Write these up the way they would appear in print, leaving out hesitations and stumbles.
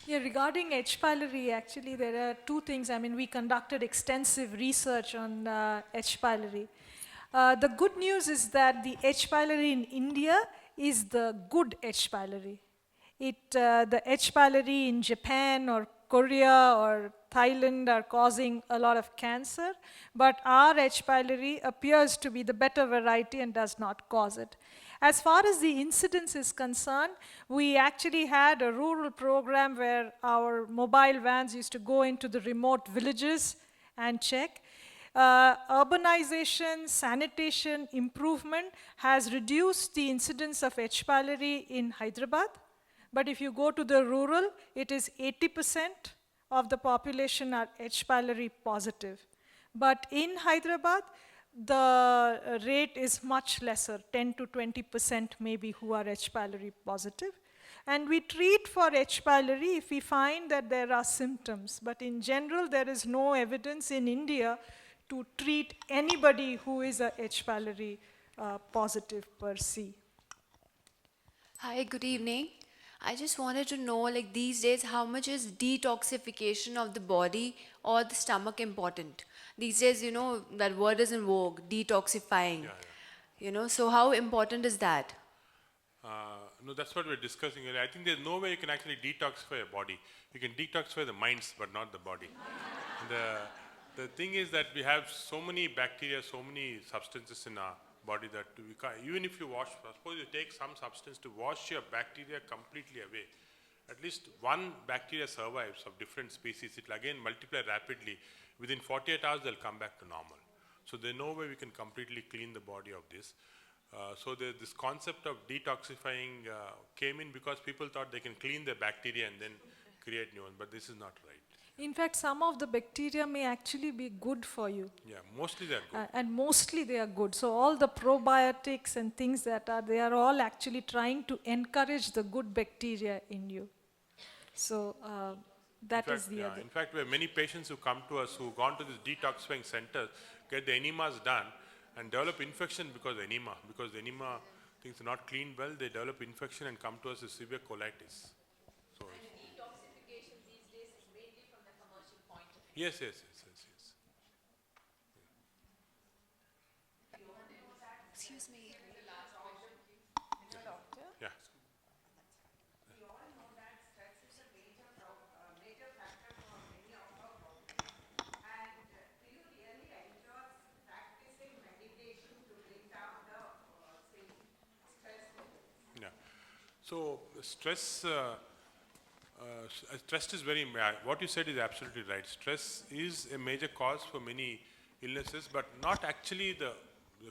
Yeah, regarding H. pylori, actually there are two things. I mean, we conducted extensive research on H. pylori. The good news is that the H. pylori in India is the good H. pylori. The H. pylori in Japan or Korea or Thailand are causing a lot of cancer, but our H. pylori appears to be the better variety and does not cause it. As far as the incidence is concerned, we actually had a rural program where our mobile vans used to go into the remote villages and check. Urbanization, sanitation improvement has reduced the incidence of H. pylori in Hyderabad. But if you go to the rural, it is 80% of the population are H. pylori positive. But in Hyderabad, the rate is much lesser, 10 to 20% maybe who are H. pylori positive. And we treat for H. pylori if we find that there are symptoms. But in general, there is no evidence in India to treat anybody who is a H. pylori positive per se. Hi, good evening. I just wanted to know, like these days, how much is detoxification of the body or the stomach important? These days, you know, that word is in vogue, detoxifying. So how important is that? No, that's what we're discussing earlier. I think there's no way you can actually detoxify a body. You can detoxify the minds, but not the body. The thing is that we have so many bacteria, so many substances in our body that we can't, even if you wash, suppose you take some substance to wash your bacteria completely away, at least one bacteria survives of different species. It will again multiply rapidly. Within 48 hours, they'll come back to normal. So there's no way we can completely clean the body of this. So this concept of detoxifying came in because people thought they can clean the bacteria and then create new ones, but this is not right. In fact, some of the bacteria may actually be good for you. Yeah, mostly they're good. And mostly they are good. So all the probiotics and things they are all actually trying to encourage the good bacteria in you. So that is the other. In fact, we have many patients who come to us who've gone to this detoxifying center, get the enemas done, and develop infection because of enema. Because the enema things are not cleaned well, they develop infection and come to us with severe colitis. So detoxification these days is mainly from the commercial point of view. yes. Excuse me. Yeah. We all know that stress is a major factor for many of our problems. And do you really enjoy practicing meditation to bring down the stress levels? Yeah. So stress is very, what you said is absolutely right. Stress is a major cause for many illnesses, but not actually the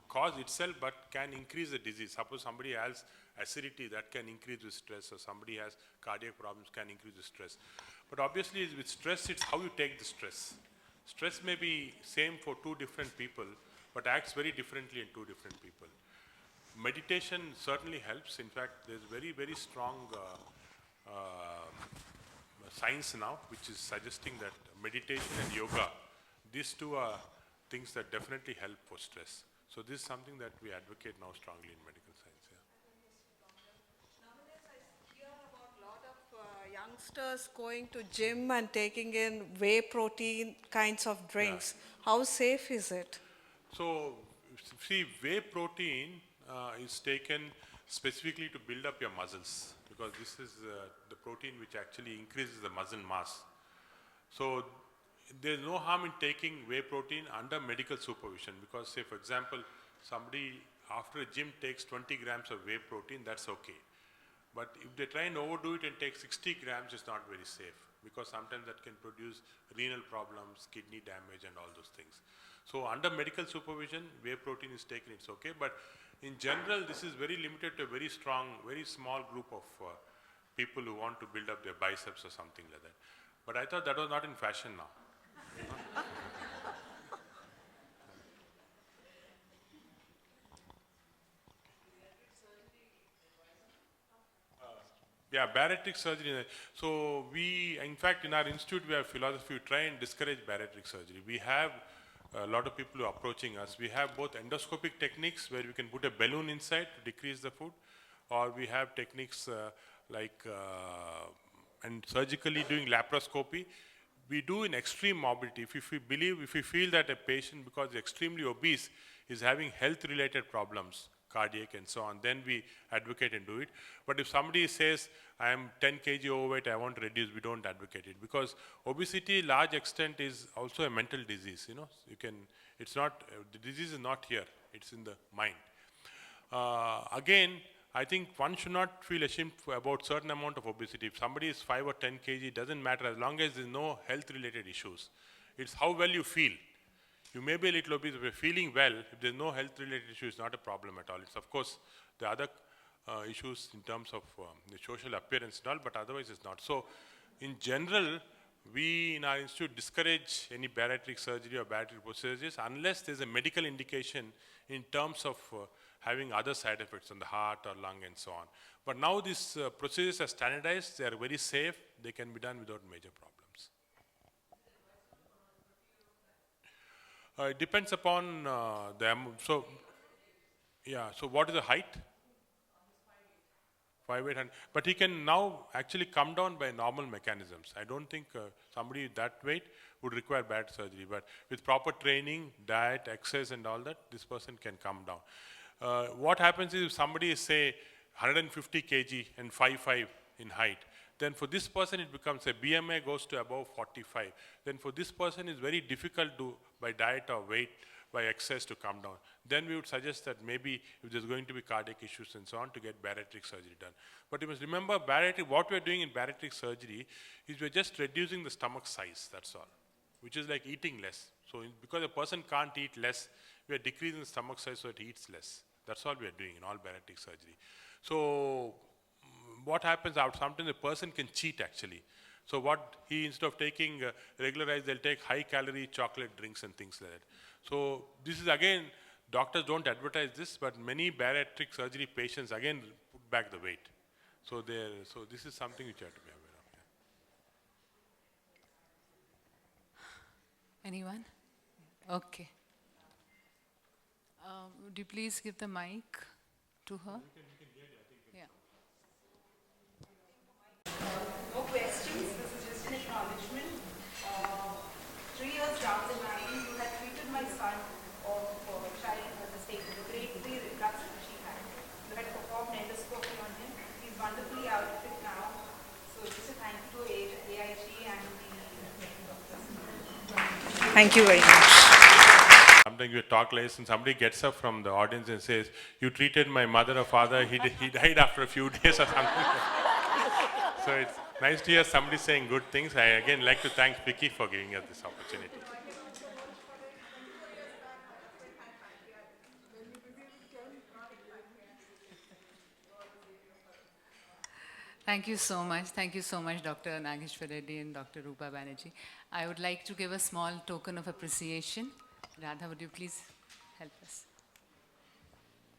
cause itself, but can increase the disease. Suppose somebody has acidity, that can increase with stress, or somebody has cardiac problems, can increase with stress. But obviously with stress, it's how you take the stress. Stress may be same for two different people, but acts very differently in two different people. Meditation certainly helps. In fact, there's very, very strong science now which is suggesting that meditation and yoga, these two are things that definitely help for stress. So this is something that we advocate now strongly in medical science. Nowadays, I hear about a lot of youngsters going to gym and taking in whey protein kinds of drinks. How safe is it? So, see, whey protein is taken specifically to build up your muscles, because this is the protein which actually increases the muscle mass. So there's no harm in taking whey protein under medical supervision, because say for example, somebody after a gym takes 20 grams of whey protein, that's okay. But if they try and overdo it and take 60 grams, it's not very safe, because sometimes that can produce renal problems, kidney damage and all those things. So under medical supervision, whey protein is taken, it's okay. But in general, this is very limited to a very strong, very small group of people who want to build up their biceps or something like that. But I thought that was not in fashion now. Yeah, bariatric surgery. So we, in fact, in our institute, we have philosophy, we try and discourage bariatric surgery. We have a lot of people who are approaching us. We have both endoscopic techniques where we can put a balloon inside to decrease the food, or we have techniques like and surgically doing laparoscopy, we do in extreme morbidity. If we feel that a patient, because extremely obese, is having health-related problems, cardiac and so on, then we advocate and do it. But if somebody says, I am 10 kg overweight, I want to reduce, we don't advocate it, because obesity, large extent, is also a mental disease. It's not, the disease is not here, it's in the mind. Again, I think one should not feel ashamed about certain amount of obesity. If somebody is 5 or 10 kg, it doesn't matter as long as there's no health-related issues. It's how well you feel. You may be a little obese, if you're feeling well, if there's no health-related issue, it's not a problem at all. It's, of course, the other issues in terms of the social appearance and all, but otherwise it's not. So, in general, we in our institute discourage any bariatric surgery or bariatric procedures unless there's a medical indication in terms of having other side effects on the heart or lung and so on. But now these procedures are standardized, they are very safe, they can be done without major problems. It depends upon so what is the height? 5'8", but he can now actually come down by normal mechanisms. I don't think somebody that weight would require bariatric surgery, but with proper training, diet, exercise and all that, this person can come down. What happens is if somebody is, say, 150 kg and 5'5" in height, then for this person it becomes a BMI goes to above 45. Then for this person it's very difficult to, by diet or weight, by exercise, to come down. Then we would suggest that maybe if there's going to be cardiac issues and so on, to get bariatric surgery done. But you must remember, what we're doing in bariatric surgery is we're just reducing the stomach size, that's all, which is like eating less. So because a person can't eat less, we are decreasing the stomach size so it eats less. That's all we are doing in all bariatric surgery. So what happens out, sometimes a person can cheat actually. So what instead of taking regular rice, they'll take high calorie chocolate drinks and things like that. So this is again, doctors don't advertise this, but many bariatric surgery patients again put back the weight. So this is something which you have to be aware of. Yeah. Anyone? Okay. Would you please give the mic to her? Yeah. No questions, this is just an acknowledgement. 3 years down the line, you had treated my son of child with a state with a grade 3 reflux which he had. You had performed endoscopy on him. He's wonderfully out of it now. So just a thank you to AIG and the doctors. Thank you very much. Sometimes you talk less and somebody gets up from the audience and says, you treated my mother or father, he died after a few days or something. So it's nice to hear somebody saying good things. I again like to thank Ficci for giving us this opportunity. Thank you so much. Thank you so much, Dr. Nageshwar Reddy and Dr. Rupa Banerjee. I would like to give a small token of appreciation. Radha, would you please help us?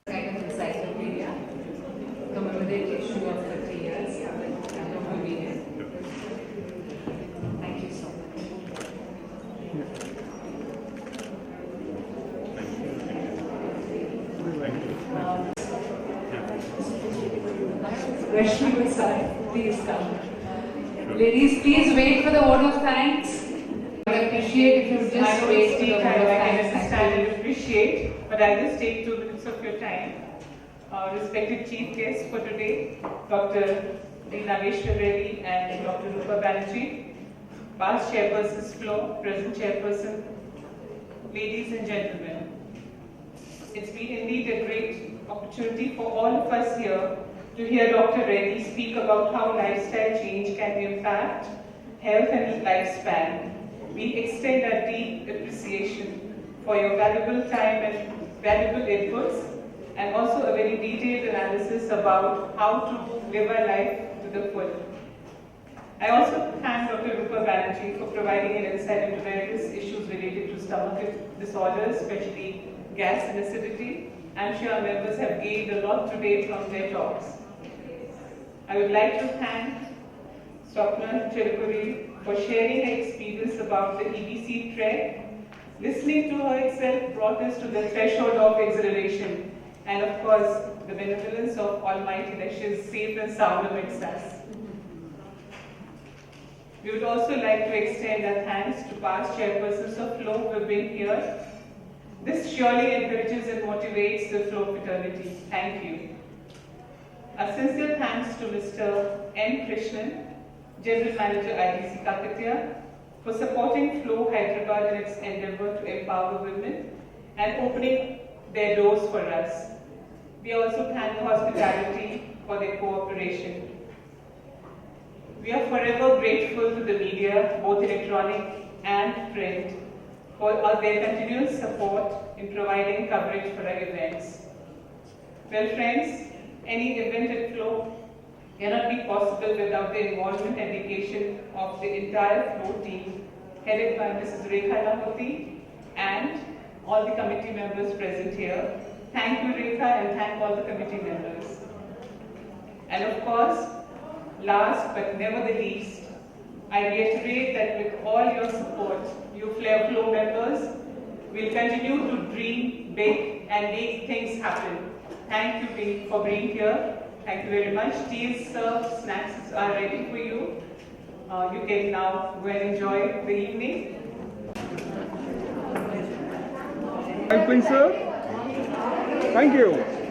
Kind of encyclopedia, commemorative issue of 30 years, kind of convenient. Thank you so much. Rashmi side, please come. Ladies, please wait for the vote of thanks. I would appreciate if you just wait for the vote of thanks. I understand and appreciate, but I'll just take 2 minutes of your time. Respected chief guests for today, Dr. Nageshwar Reddy and Dr. Rupa Banerjee, past chairperson's floor, present chairperson, ladies and gentlemen. It's been indeed a great opportunity for all of us here to hear Dr. Reddy speak about how lifestyle change can impact health and lifespan. We extend our deep appreciation for your valuable time and valuable inputs, and also a very detailed analysis about how to live our life to the full. I also thank Dr. Rupa Banerjee for providing an insight into various issues related to stomach disorders, especially gas and acidity. I'm sure our members have gained a lot today from their talks. I would like to thank Swapna Chirukuri for sharing her experience about the EBC trek. Listening to her itself brought us to the threshold of exhilaration, and of course, the benevolence of Almighty that she is safe and sound amidst us. We would also like to extend our thanks to past chairpersons of flow who have been here. This surely encourages and motivates the flow fraternity. Thank you. A sincere thanks to Mr. N. Krishnan, General Manager IDC Kakatiya, for supporting Flow Hyderabad in its endeavor to empower women and opening their doors for us. We also thank the hospitality for their cooperation. We are forever grateful to the media, both electronic and print, for their continuous support in providing coverage for our events. Well, friends, any event at Flow cannot be possible without the involvement and dedication of the entire Flow team, headed by Mrs. Rekha Lahoti and all the committee members present here. Thank you, Rekha, and thank all the committee members. And of course, last but never the least, I reiterate that with all your support, you Flow members will continue to dream big and make things happen. Thank you for being here. Thank you very much. Tea is served, snacks are ready for you. You can now go and enjoy the evening. Right, please, sir. Thank you.